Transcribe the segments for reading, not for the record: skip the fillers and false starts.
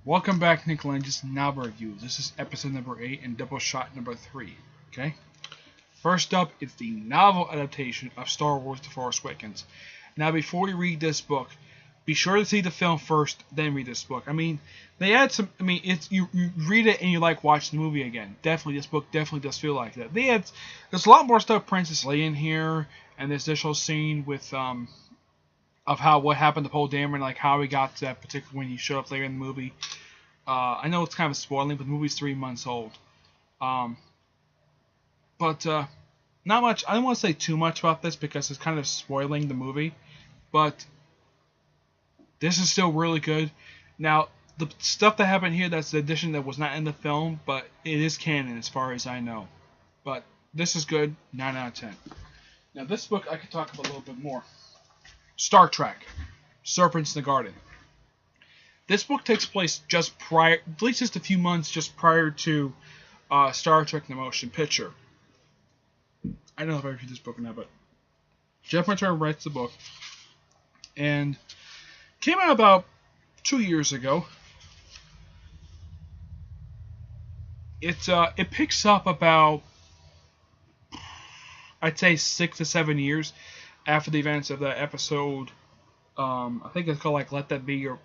Welcome back, Nick Lenz novel review. This is episode number 8 and Doubleshot number 3. Okay? First up is the novel adaptation of Star Wars The Force Awakens. Now, before you read this book, be sure to see the film first, then read this book. I mean, they add some. I mean, it's you read it and you like watching the movie again. Definitely, this book definitely does feel like that. There's a lot more stuff Princess Leia in here, and this initial scene with of what happened to Poe Dameron, like how he got to that particular when he showed up later in the movie. I know it's kind of spoiling, but the movie's 3 months old. But not much. I don't want to say too much about this because it's kind of spoiling the movie. But this is still really good. Now, the stuff that happened here, that's the addition that was not in the film, but it is canon as far as I know. But this is good. 9 out of 10. Now, this book I could talk about a little bit more. Star Trek, Serpents in the Garden. This book takes place just prior, at least just a few months just prior to Star Trek the Motion Picture. I don't know if I read this book or not, but Jeff Martin writes the book, and came out about 2 years ago. It picks up about, I'd say, 6 to 7 years after the events of that episode. I think it's called like Let That Be Your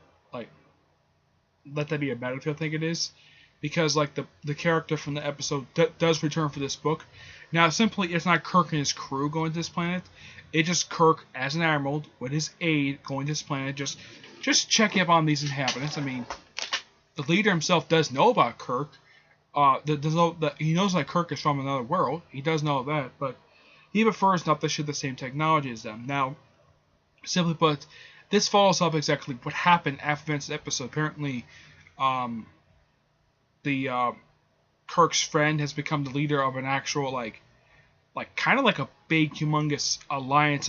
Battlefield, I think it is, because like the character from the episode does return for this book. Now, simply, it's not Kirk and his crew going to this planet. It's just Kirk as an admiral with his aide going to this planet, just checking up on these inhabitants. I mean, the leader himself does know about Kirk. He knows that Kirk is from another world. He does know that, but he prefers not to share the same technology as them. Now, simply put, this follows up exactly what happened after this episode. Apparently, Kirk's friend has become the leader of an actual like kind of like a big, humongous alliance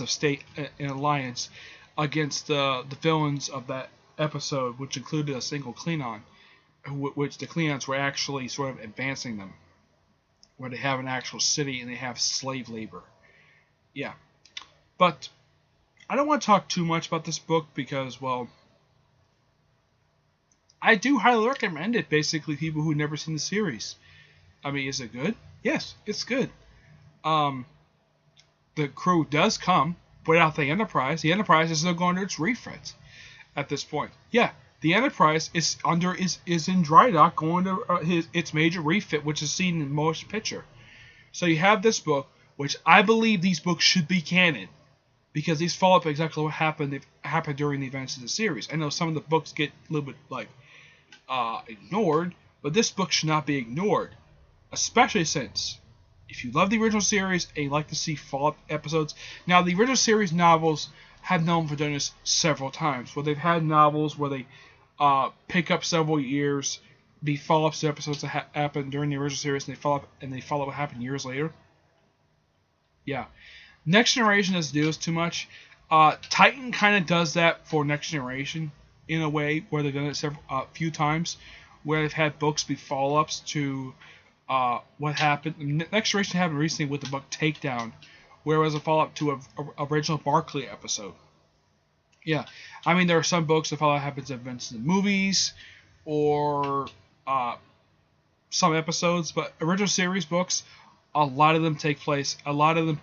against the villains of that episode, which included a single Klingon, which the Klingons were actually sort of advancing them, where they have an actual city and they have slave labor. Yeah, but I don't want to talk too much about this book because, well, I do highly recommend it. Basically, people who've never seen the series. I mean, is it good? Yes, it's good. The crew does come without the Enterprise. The Enterprise is still going to its refits at this point. Yeah, the Enterprise is in dry dock going to its major refit, which is seen in the motion picture. So you have this book, which I believe these books should be canon, because these follow up exactly what happened during the events of the series. I know some of the books get a little bit ignored, but this book should not be ignored, especially since if you love the original series and you like to see follow-up episodes. Now, the original series novels have known for doing this several times, where they've had novels where they pick up several years, the follow-ups to episodes that happened during the original series, and they follow what happened years later. Yeah. Next Generation doesn't do this too much. Titan kind of does that for Next Generation in a way, where they've done it a few times, where they've had books be follow-ups to what happened. Next Generation happened recently with the book Takedown, where it was a follow-up to an original Barclay episode. Yeah, I mean, there are some books that follow what happens in events in the movies, or some episodes, but original series books, a lot of them take place. A lot of them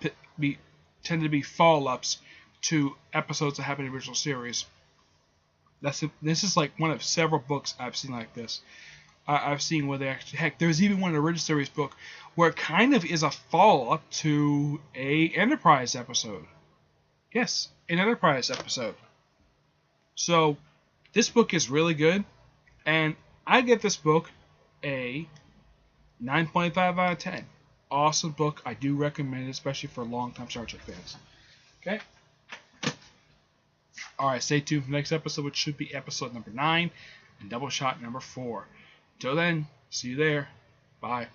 tend to be follow-ups to episodes that happen in the original series. This is like one of several books I've seen like this. I've seen where they actually, heck, there's even one original series book where it kind of is a follow-up to a Enterprise episode. Yes, an Enterprise episode. So, this book is really good, and I give this book a 9.5 out of 10. Awesome book. I do recommend it, especially for long-time Star Trek fans. Okay? Alright, stay tuned for the next episode, which should be episode number 9 and Doubleshot number 4. Until then, see you there. Bye.